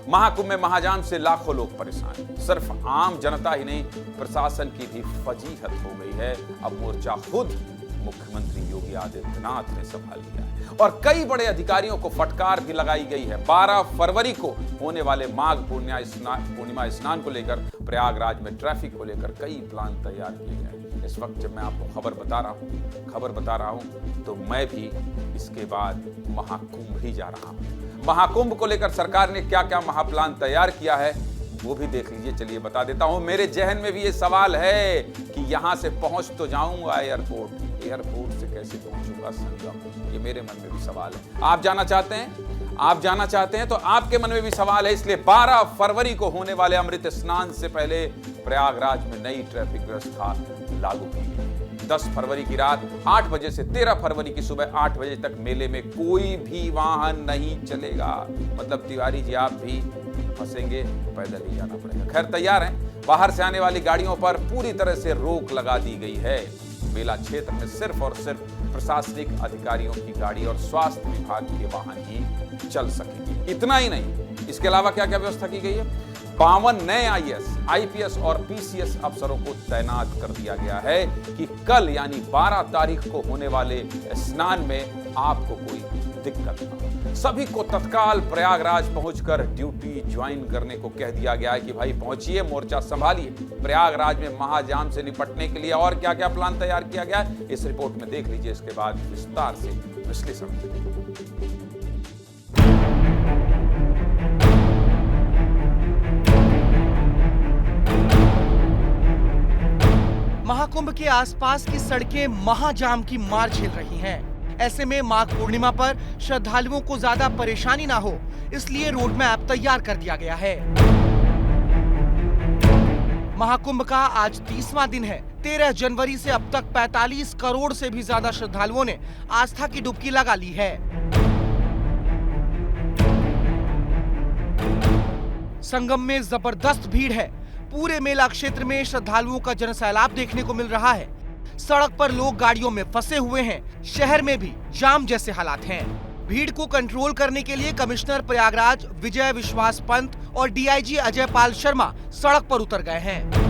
महाकुंभ में महाजाम से लाखों लोग परेशान। सिर्फ आम जनता ही नहीं, प्रशासन की भी फजीहत हो गई है। अब मोर्चा खुद मुख्यमंत्री योगी आदित्यनाथ ने संभाल लिया है और कई बड़े अधिकारियों को फटकार भी लगाई गई है। 12 फरवरी को होने वाले माघ पूर्णिमा स्नान को लेकर प्रयागराज में ट्रैफिक को लेकर कई प्लान तैयार किए गए। इस वक्त जब मैं आपको खबर बता रहा हूं तो मैं भी इसके बाद महाकुंभ ही जा रहा हूं। महाकुंभ को लेकर सरकार ने क्या क्या महाप्लान तैयार किया है वो भी देख लीजिए। चलिए बता देता हूं। मेरे जहन में भी ये सवाल है कि यहां से पहुंच तो जाऊंगा एयरपोर्ट से कैसे पहुंचूंगा संगम, ये मेरे मन में भी सवाल है। आप जाना चाहते हैं तो आपके मन में भी सवाल है। इसलिए 12 फरवरी को होने वाले अमृत स्नान से पहले प्रयागराज में नई ट्रैफिक व्यवस्था लागू की गई। 10 फरवरी की रात 8 बजे से 13 फरवरी की सुबह 8 बजे तक मेले में कोई भी वाहन नहीं चलेगा। मतलब तिवारी जी आप भी फंसेंगे तो पैदल ही जाना पड़ेगा। खैर तैयार हैं। बाहर से आने वाली गाड़ियों पर पूरी तरह से रोक लगा दी गई है। मेला क्षेत्र में सिर्फ और सिर्फ प्रशासनिक अधिकारियों की गाड़ी और स्वास्थ्य विभाग के वाहन ही चल सकेंगे। इतना ही नहीं, इसके अलावा क्या क्या व्यवस्था की गई है। 52 नए आईएएस, आईपीएस और पीसीएस अफसरों को तैनात कर दिया गया है कि कल यानी 12 तारीख को होने वाले स्नान में आपको कोई दिक्कत ना हो। सभी को तत्काल प्रयागराज पहुंचकर ड्यूटी ज्वाइन करने को कह दिया गया है कि भाई पहुंचिए, मोर्चा संभालिए। प्रयागराज में महाजाम से निपटने के लिए और क्या क्या प्लान तैयार किया गया है इस रिपोर्ट में देख लीजिए। इसके बाद विस्तार से विश्लेषण। महाकुंभ के आसपास की सड़कें महाजाम की मार झेल रही हैं। ऐसे में माघ पूर्णिमा पर श्रद्धालुओं को ज्यादा परेशानी ना हो, इसलिए रोड मैप तैयार कर दिया गया है। महाकुंभ का आज 30वां दिन है। 13 जनवरी से अब तक 45 करोड़ से भी ज्यादा श्रद्धालुओं ने आस्था की डुबकी लगा ली है। संगम में जबरदस्त भीड़ है। पूरे मेला क्षेत्र में श्रद्धालुओं का जनसैलाब देखने को मिल रहा है। सड़क पर लोग गाड़ियों में फंसे हुए हैं। शहर में भी जाम जैसे हालात हैं। भीड़ को कंट्रोल करने के लिए कमिश्नर प्रयागराज विजय विश्वास पंत और डीआईजी अजय पाल शर्मा सड़क पर उतर गए हैं।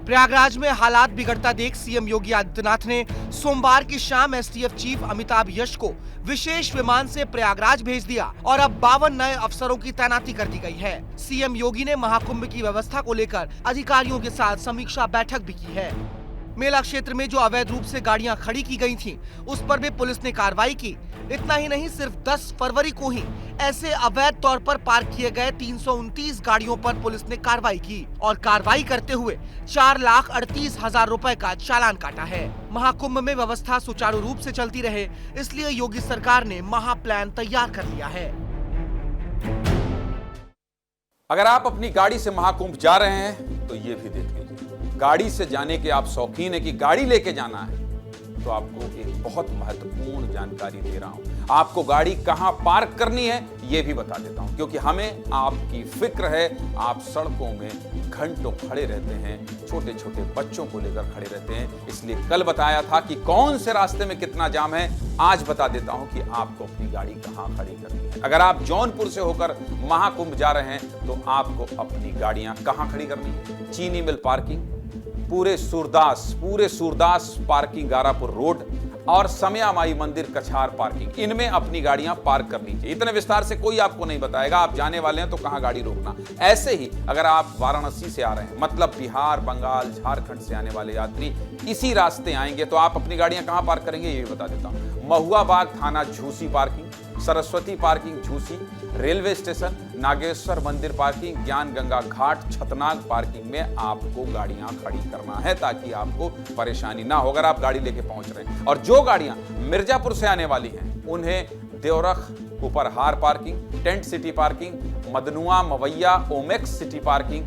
प्रयागराज में हालात बिगड़ता देख सीएम योगी आदित्यनाथ ने सोमवार की शाम एसटीएफ चीफ अमिताभ यश को विशेष विमान से प्रयागराज भेज दिया और अब 52 नए अफसरों की तैनाती कर दी गई है। सीएम योगी ने महाकुंभ की व्यवस्था को लेकर अधिकारियों के साथ समीक्षा बैठक भी की है। मेला क्षेत्र में जो अवैध रूप से गाड़ियां खड़ी की गई थीं, उस पर भी पुलिस ने कार्रवाई की। इतना ही नहीं, सिर्फ 10 फरवरी को ही ऐसे अवैध तौर पर पार्क किए गए 329 गाड़ियों पर पुलिस ने कार्रवाई की और कार्रवाई करते हुए 4,38,000 रुपए का चालान काटा है। महाकुंभ में व्यवस्था सुचारू रूप से चलती रहे, इसलिए योगी सरकार ने महा प्लान तैयार कर लिया है। अगर आप अपनी गाड़ी से महाकुंभ जा रहे हैं तो ये भी देख लीजिए। गाड़ी से जाने के आप शौकीन है कि गाड़ी लेके जाना है, तो आपको एक बहुत महत्वपूर्ण जानकारी दे रहा हूं। आपको गाड़ी कहां पार्क करनी है ये भी बता देता हूं, क्योंकि हमें आपकी फिक्र है। आप सड़कों में घंटों खड़े रहते हैं, छोटे छोटे बच्चों को लेकर खड़े रहते हैं। इसलिए कल बताया था कि कौन से रास्ते में कितना जाम है। आज बता देता हूं कि आपको अपनी गाड़ी कहां खड़ी करनी है। अगर आप जौनपुर से होकर महाकुंभ जा रहे हैं तो आपको अपनी गाड़ियां कहां खड़ी करनी है। चीनी मिल पार्किंग, पूरे सूरदास पार्किंग गारापुर रोड और समया माई मंदिर कछार पार्किंग, इनमें अपनी गाड़ियां पार्क कर लीजिए। इतने विस्तार से कोई आपको नहीं बताएगा। आप जाने वाले हैं तो कहां गाड़ी रोकना। ऐसे ही अगर आप वाराणसी से आ रहे हैं, मतलब बिहार, बंगाल, झारखंड से आने वाले यात्री इसी रास्ते आएंगे, तो आप अपनी गाड़ियां कहां पार्क करेंगे ये भी बता देता हूं। महुआ बाग थाना Jhusi parking, Saraswati parking Jhusi, railway station, Nageshwar मंदिर पार्किंग, ज्ञान गंगा घाट, छतनाग पार्किंग में आपको गाड़ियां खड़ी करना है, ताकि आपको परेशानी ना हो अगर आप गाड़ी लेके पहुंच रहे हैं। और जो गाड़ियां मिर्जापुर से आने वाली हैं उन्हें Deorakh Uparhar parking, tent city parking, Madanua Mawaiya Omaxe city parking,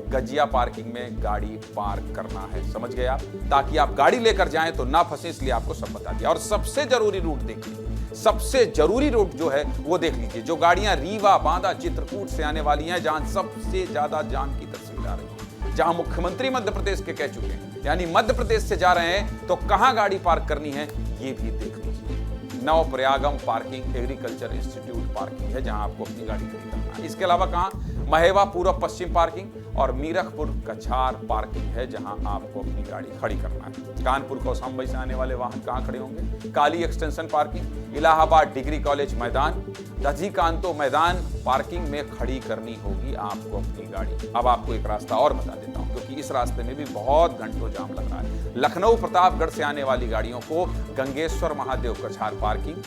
Gajia parking में गाड़ी पार्क करना है। समझ गए आप, ताकि आप गाड़ी लेकर जाएं तो ना फंसे, इसलिए आपको सब बता दिया। और सबसे जरूरी रूट देखिए, सबसे जरूरी रूट जो है वो देख लीजिए। जो गाड़ियां रीवा, बांदा, चित्रकूट से आने वाली हैं, जहां सबसे ज्यादा जाम की तस्वीर आ रही है, जहां मुख्यमंत्री मध्य प्रदेश के कह चुके हैं, यानी मध्य प्रदेश से जा रहे हैं तो कहां गाड़ी पार्क करनी है ये भी देख लीजिए। नवप्रयागम पार्किंग एग्रीकल्चर इंस्टीट्यूट पार्किंग है जहां आपको अपनी गाड़ी खड़ी करना है। इसके अलावा कहां महेवा पूर्व पश्चिम पार्किंग और मीरखपुर कछार पार्किंग है जहां आपको अपनी गाड़ी खड़ी करना है। कानपुर कौशाम्बी से आने वाले वाहन कहां खड़े होंगे? Kali extension parking, Allahabad degree college मैदान, दधिकांतो मैदान पार्किंग में खड़ी करनी होगी आपको अपनी गाड़ी। अब आपको एक रास्ता और बता देता हूं क्योंकि इस रास्ते में भी बहुत घंटों जाम लग रहा है। लखनऊ प्रतापगढ़ से आने वाली गाड़ियों को गंगेश्वर महादेव कछार पार्किंग,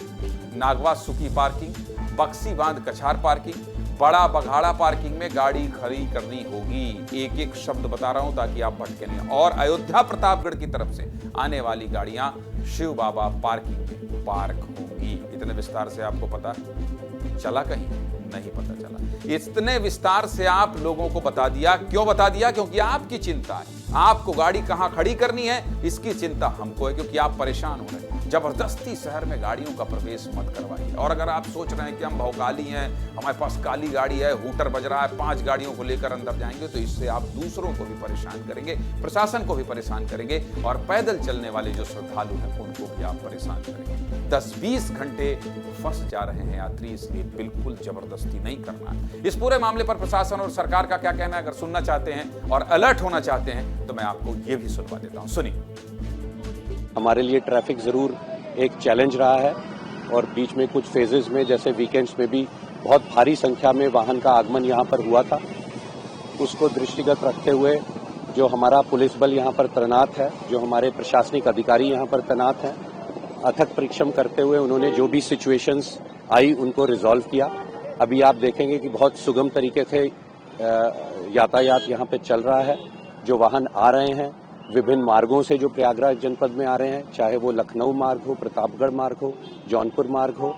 नागवा सुकी पार्किंग, बक्सी बांध कछार पार्किंग, बड़ा बघाड़ा पार्किंग में गाड़ी खड़ी करनी होगी। एक एक शब्द बता रहा हूं ताकि आप भटके नहीं। और अयोध्या प्रतापगढ़ की तरफ से आने वाली गाड़ियां शिव बाबा पार्किंग में पार्क होंगी। इतने विस्तार से आपको पता चला? कहीं नहीं पता चला। इतने विस्तार से आप लोगों को बता दिया। क्यों बता दिया? क्योंकि आपकी चिंता है, आपको गाड़ी कहां खड़ी करनी है इसकी चिंता हमको है, क्योंकि आप परेशान हो रहे हैं। जबरदस्ती शहर में गाड़ियों का प्रवेश मत करवाइए। और अगर आप सोच रहे हैं कि हम भौकाली हैं, हमारे पास काली गाड़ी है, हूटर बज रहा है, 5 गाड़ियों को लेकर अंदर जाएंगे, तो इससे आप दूसरों को भी परेशान करेंगे, प्रशासन को भी परेशान करेंगे और पैदल चलने वाले जो श्रद्धालु हैं उनको भी आप परेशान करेंगे। 10-20 घंटे फंस जा रहे हैं यात्री, इसलिए बिल्कुल जबरदस्ती नहीं करना है। इस पूरे मामले पर प्रशासन और सरकार का क्या कहना है, अगर सुनना चाहते हैं और अलर्ट होना चाहते हैं तो मैं आपको ये भी सुनवा देता हूं। सुनिए। हमारे लिए ट्रैफिक ज़रूर एक चैलेंज रहा है और बीच में कुछ फेजेस में जैसे वीकेंड्स में भी बहुत भारी संख्या में वाहन का आगमन यहाँ पर हुआ था। उसको दृष्टिगत रखते हुए जो हमारा पुलिस बल यहाँ पर तैनात है, जो हमारे प्रशासनिक अधिकारी यहाँ पर तैनात हैं, अथक परिश्रम करते हुए उन्होंने जो भी सिचुएशंस आई उनको रिजॉल्व किया। अभी आप देखेंगे कि बहुत सुगम तरीके से यातायात यहाँ पे चल रहा है। जो वाहन आ रहे हैं विभिन्न मार्गों से, जो प्रयागराज जनपद में आ रहे हैं, चाहे वो लखनऊ मार्ग हो, प्रतापगढ़ मार्ग हो, जौनपुर मार्ग हो,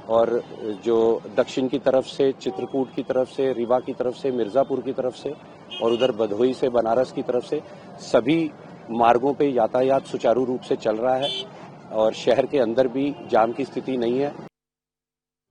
और जो दक्षिण की तरफ से, चित्रकूट की तरफ से, रीवा की तरफ से, मिर्जापुर की तरफ से और उधर भदोही से, बनारस की तरफ से, सभी मार्गों पे यातायात सुचारू रूप से चल रहा है और शहर के अंदर भी जाम की स्थिति नहीं है।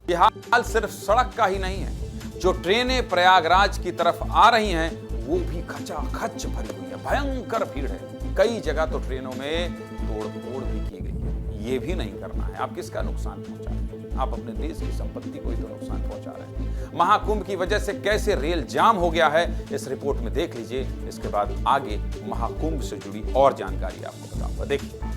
यह हाल सिर्फ सड़क का ही नहीं है, जो ट्रेनें प्रयागराज की तरफ आ रही हैं वो भी खचाखच भरी हुई है, भयंकर भीड़ है। कई जगह तो ट्रेनों में तोड़-फोड़ भी की गई है। ये भी नहीं करना है। आप किसका नुकसान पहुंचा रहे हैं? आप अपने देश की संपत्ति को ही तो नुकसान पहुंचा रहे हैं। महाकुंभ की वजह से कैसे रेल जाम हो गया है इस रिपोर्ट में देख लीजिए। इसके बाद आगे महाकुंभ से जुड़ी और जानकारी आपको बताऊंगा। देखिए।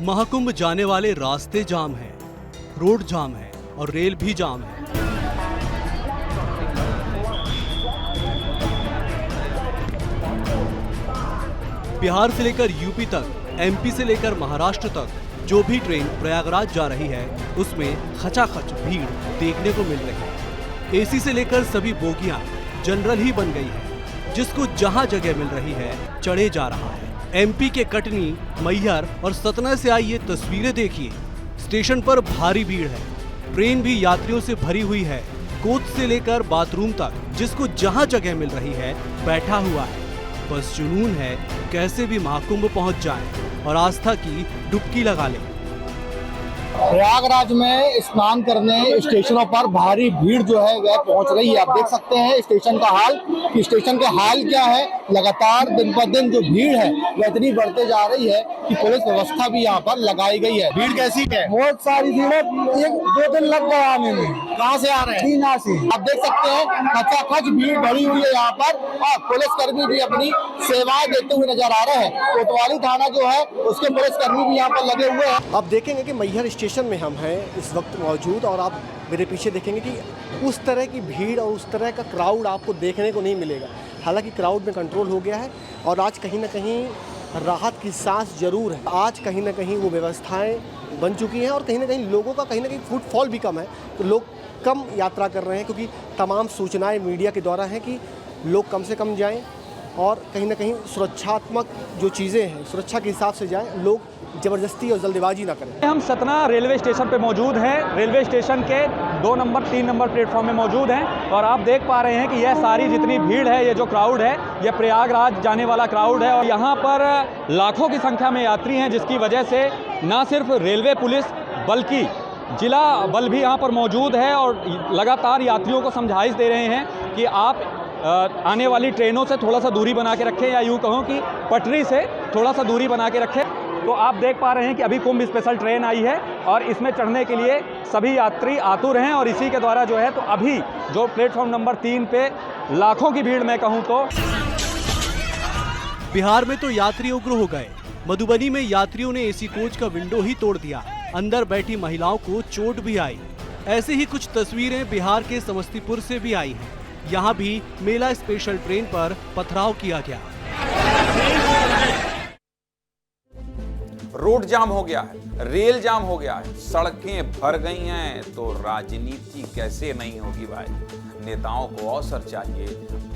महाकुंभ जाने वाले रास्ते जाम हैं, रोड जाम है और रेल भी जाम है। बिहार से लेकर यूपी तक, एमपी से लेकर महाराष्ट्र तक जो भी ट्रेन प्रयागराज जा रही है उसमें खचाखच भीड़ देखने को मिल रही है। एसी से लेकर सभी बोगियां जनरल ही बन गई है, जिसको जहां जगह मिल रही है चढ़े जा रहा है। एमपी के कटनी, मैहर और सतना से आई ये तस्वीरें देखिए। स्टेशन पर भारी भीड़ है, ट्रेन भी यात्रियों से भरी हुई है। कोच से लेकर बाथरूम तक जिसको जहां जगह मिल रही है बैठा हुआ है। बस जुनून है कैसे भी महाकुंभ पहुंच जाए और आस्था की डुबकी लगा ले। प्रयागराज में स्नान करने स्टेशनों पर भारी भीड़ जो है वह पहुंच रही है। आप देख सकते हैं स्टेशन का हाल, कि स्टेशन के हाल क्या है। लगातार दिन पर दिन जो भीड़ है वह इतनी बढ़ते जा रही है कि पुलिस व्यवस्था भी यहाँ पर लगाई गई है। भीड़ कैसी है? बहुत सारी भीड़ है। 1-2 दिन लग गया आने में। कहाँ से आ रहे हैं? दीना से। आप देख सकते हैं खचाखच भीड़ भरी हुई है यहाँ पर और पुलिसकर्मी भी अपनी सेवाएं देते हुए नजर आ रहे हैं। कोतवाली थाना जो है उसके पुलिसकर्मी भी यहाँ पर लगे हुए हैं। आप देखेंगे कि मैहर स्टेशन में हम हैं इस वक्त मौजूद और आप मेरे पीछे देखेंगे कि उस तरह की भीड़ और उस तरह का क्राउड आपको देखने को नहीं मिलेगा। हालांकि क्राउड में कंट्रोल हो गया है और आज कहीं ना कहीं राहत की सांस जरूर है। आज कहीं ना कहीं वो व्यवस्थाएं बन चुकी हैं और कहीं ना कहीं लोगों का कहीं ना कहीं फुटफॉल भी कम है, तो लोग कम यात्रा कर रहे हैं क्योंकि तमाम सूचनाएं मीडिया के द्वारा हैं कि लोग कम से कम जाएं और कहीं ना कहीं सुरक्षात्मक जो चीज़ें हैं सुरक्षा के हिसाब से जाएं, लोग जबरदस्ती और जल्दबाजी ना करें। हम सतना रेलवे स्टेशन पे मौजूद हैं। रेलवे स्टेशन के 2 नंबर 3 नंबर प्लेटफॉर्म में मौजूद हैं और आप देख पा रहे हैं कि यह सारी जितनी भीड़ है, ये जो क्राउड है, यह प्रयागराज जाने वाला क्राउड है और यहाँ पर लाखों की संख्या में यात्री हैं, जिसकी वजह से ना सिर्फ रेलवे पुलिस बल्कि जिला बल भी यहाँ पर मौजूद है और लगातार यात्रियों को समझाइश दे रहे हैं कि आप आने वाली ट्रेनों से थोड़ा सा दूरी बना के रखें, या यूँ कहूँ कि पटरी से थोड़ा सा दूरी बना के रखें। तो आप देख पा रहे हैं कि अभी कुंभ स्पेशल ट्रेन आई है और इसमें चढ़ने के लिए सभी यात्री आतुर हैं, और इसी के द्वारा जो है तो अभी जो प्लेटफॉर्म नंबर 3 पे लाखों की भीड़ मैं कहूँ तो। बिहार में तो यात्री उग्र हो गए। मधुबनी में यात्रियों ने एसी कोच का विंडो ही तोड़ दिया, अंदर बैठी महिलाओं को चोट भी आई। ऐसे ही कुछ तस्वीरें बिहार के समस्तीपुर से भी आई हैं। यहाँ भी मेला स्पेशल ट्रेन पर पथराव किया गया। रोड जाम हो गया है, रेल जाम हो गया है, सड़कें भर गई हैं, तो राजनीति कैसे नहीं होगी भाई। नेताओं को अवसर चाहिए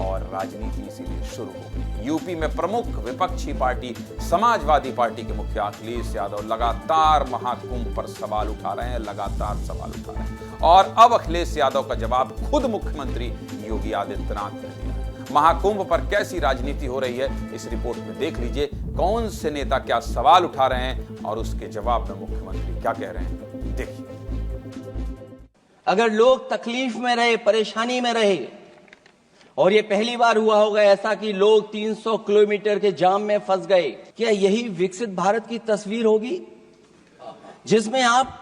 और राजनीति इसीलिए शुरू हो गई। यूपी में प्रमुख विपक्षी पार्टी समाजवादी पार्टी के मुखिया अखिलेश यादव लगातार महाकुंभ पर सवाल उठा रहे हैं, लगातार सवाल उठा रहे हैं। और अब अखिलेश यादव का जवाब खुद मुख्यमंत्री योगी आदित्यनाथ ने दिया। महाकुंभ पर कैसी राजनीति हो रही है, इस रिपोर्ट में देख लीजिए कौन से नेता क्या सवाल उठा रहे हैं और उसके जवाब में मुख्यमंत्री क्या कह रहे हैं। देखिए, अगर लोग तकलीफ में रहे, परेशानी में रहे, और ये पहली बार हुआ होगा ऐसा कि लोग 300 किलोमीटर के जाम में फंस गए, क्या यही विकसित भारत की तस्वीर होगी जिसमें आप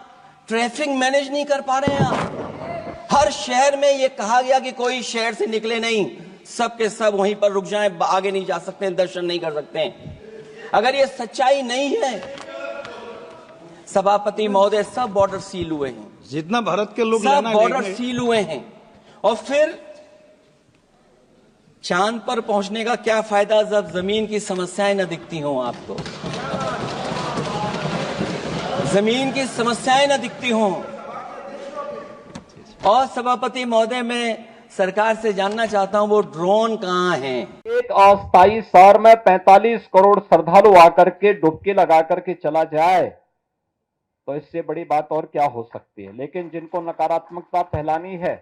ट्रैफिक मैनेज नहीं कर पा रहे हैं? आप हर शहर में ये कहा गया कि कोई शहर से निकले नहीं, सब के सब वहीं पर रुक जाएं, आगे नहीं जा सकते, दर्शन नहीं कर सकते। अगर ये सच्चाई नहीं है, सभापति महोदय, सब बॉर्डर सील हुए हैं, जितना भारत के लोग सब बॉर्डर सील हुए हैं, और फिर चांद पर पहुंचने का क्या फायदा जब जमीन की समस्याएं न दिखती हों आपको, जमीन की समस्याएं न दिखती हों। और सभापति महोदय, मैं सरकार से जानना चाहता हूं वो ड्रोन कहां हैं? एक अस्थायी शहर में 45 करोड़ श्रद्धालु आकर के डुबकी लगा करके चला जाए तो इससे बड़ी बात और क्या हो सकती है। लेकिन जिनको नकारात्मकता फैलानी है,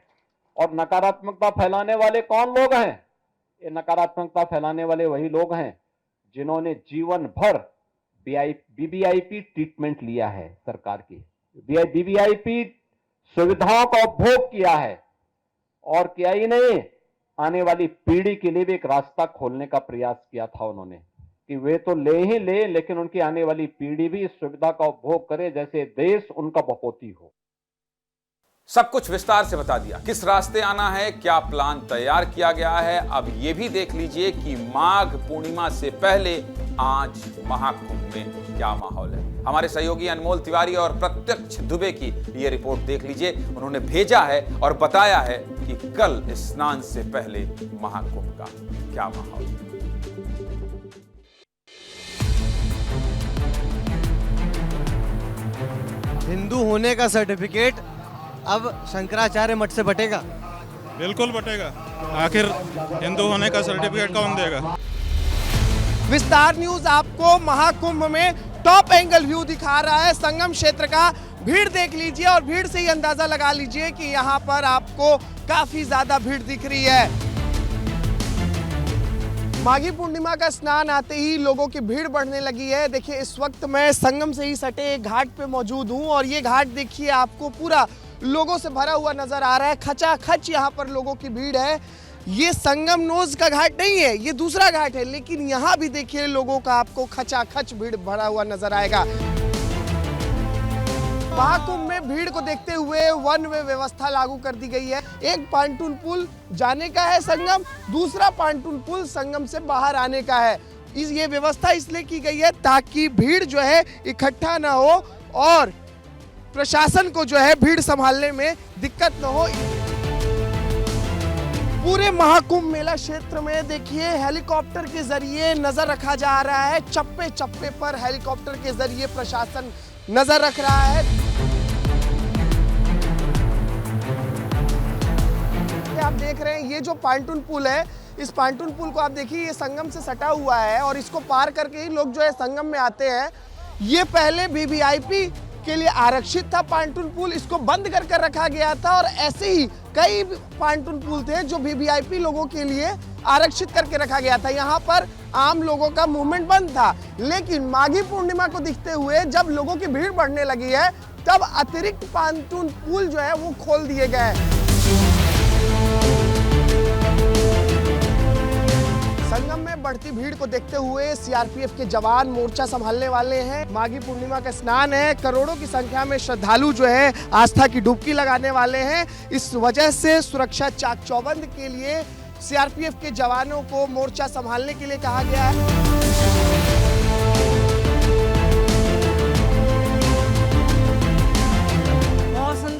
और नकारात्मकता फैलाने वाले कौन लोग हैं? ये नकारात्मकता फैलाने वाले वही लोग हैं जिन्होंने जीवन भर बीबीआईपी ट्रीटमेंट लिया है, सरकार की बीबीआईपी सुविधाओं का उपभोग किया है, और क्या ही नहीं, आने वाली पीढ़ी के लिए भी एक रास्ता खोलने का प्रयास किया था उन्होंने कि वे तो ले ही ले, लेकिन उनकी आने वाली पीढ़ी भी इस सुविधा का उपभोग करे, जैसे देश उनका बपोती हो। सब कुछ विस्तार से बता दिया, किस रास्ते आना है, क्या प्लान तैयार किया गया है। अब यह भी देख लीजिए कि माघ पूर्णिमा से पहले आज महाकुंभ में क्या माहौल है। हमारे सहयोगी अनमोल तिवारी और प्रत्यक्ष दुबे की यह रिपोर्ट देख लीजिए। उन्होंने भेजा है और बताया है कि कल स्नान से पहले महाकुंभ का क्या माहौल है। हिंदू होने का सर्टिफिकेट अब शंकराचार्य मठ से बटेगा। बिल्कुल बटेगा, आखिर हिंदू होने का सर्टिफिकेट कौन देगा। विस्तार न्यूज आपको महाकुंभ में टॉप एंगल व्यू दिखा रहा है संगम क्षेत्र का। भीड़ देख लीजिए और भीड़ से ही अंदाजा लगा लीजिए कि यहाँ पर आपको काफी ज्यादा भीड़ दिख रही है। माघी पूर्णिमा का स्नान आते ही लोगों की भीड़ बढ़ने लगी है। देखिए, इस वक्त मैं संगम से ही सटे एक घाट पे मौजूद हूँ और ये घाट देखिए आपको पूरा लोगों से भरा हुआ नजर आ रहा है। खचाखच यहाँ पर लोगों की भीड़ है। ये संगम नोज का घाट नहीं है, ये दूसरा घाट है, लेकिन यहाँ भी देखिए लोगों का आपको खचाखच भीड़ भरा हुआ नजर आएगा। महाकुंभ में भीड़ को देखते हुए वन वे व्यवस्था लागू कर दी गई है। एक पांटून पुल जाने का है संगम, दूसरा पांटून पुल संगम से बाहर आने का है। ये व्यवस्था इसलिए की गई है ताकि भीड़ जो है इकट्ठा ना हो और प्रशासन को जो है भीड़ संभालने में दिक्कत न हो। पूरे महाकुंभ मेला क्षेत्र में देखिए हेलीकॉप्टर के जरिए नजर रखा जा रहा है। चप्पे चप्पे पर हेलीकॉप्टर के जरिए प्रशासन नजर रख रहा है। आप देख रहे हैं ये जो पांटून पुल है, इस पांटून पुल को आप देखिए ये संगम से सटा हुआ है और इसको पार करके ही लोग जो है संगम में आते हैं। ये पहले वीवीआईपी के लिए आरक्षित था पांटून पुल, इसको बंद करके रखा गया था और ऐसे ही कई पांटून पुल थे जो वीवीआईपी लोगों के लिए आरक्षित करके रखा गया था। यहाँ पर आम लोगों का मूवमेंट बंद था, लेकिन माघी पूर्णिमा को देखते हुए जब लोगों की भीड़ बढ़ने लगी है तब अतिरिक्त पांटून पुल जो है वो खोल दिए गए। संगम में बढ़ती भीड़ को देखते हुए सीआरपीएफ के जवान मोर्चा संभालने वाले हैं। माघी पूर्णिमा का स्नान है, करोड़ों की संख्या में श्रद्धालु जो है आस्था की डुबकी लगाने वाले हैं। इस वजह से सुरक्षा चाक चौबंद के लिए सीआरपीएफ के जवानों को मोर्चा संभालने के लिए कहा गया है।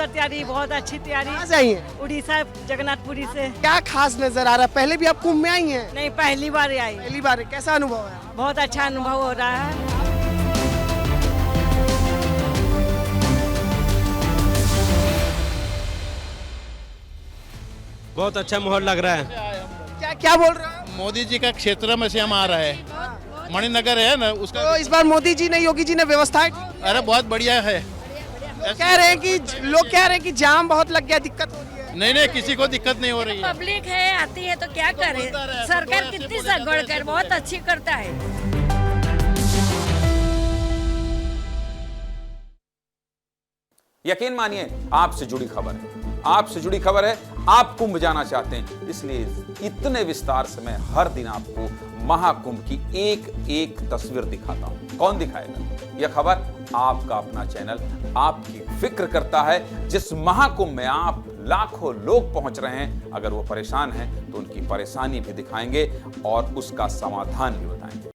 तैयारी, बहुत अच्छी तैयारी। कहाँ से आई हैं? उड़ीसा जगन्नाथपुरी से। क्या खास नजर आ रहा है? पहले भी आप कुंभ में आई हैं? नहीं, पहली बार आई। पहली बार। कैसा अनुभव है? बहुत अच्छा अनुभव हो रहा है। बहुत अच्छा माहौल लग रहा है। क्या क्या बोल रहे हैं? मोदी जी का क्षेत्र में से हम आ रहे हैं, मणिनगर है ना उसका। तो इस बार मोदी जी ने, योगी जी ने व्यवस्थाएं, अरे बहुत बढ़िया है। कह रहे हैं कि लोग कह रहे हैं कि जाम बहुत लग गया, दिक्कत हो रही है। नहीं, किसी को दिक्कत नहीं हो रही है। पब्लिक है, आती है तो क्या करे, सरकार कितनी सगवड़ कर बहुत अच्छी करता है। यकीन मानिए, आपसे जुड़ी खबर है, आपसे जुड़ी खबर है। आप कुंभ जाना चाहते हैं, इसलिए इतने विस्तार से मैं हर दिन आपको महाकुंभ की एक एक तस्वीर दिखाता हूं। कौन दिखाएगा? यह खबर आपका अपना चैनल आपकी फिक्र करता है, जिस महाकुंभ में आप लाखों लोग पहुंच रहे हैं। अगर वो परेशान हैं तो उनकी परेशानी भी दिखाएंगे और उसका समाधान भी बताएंगे।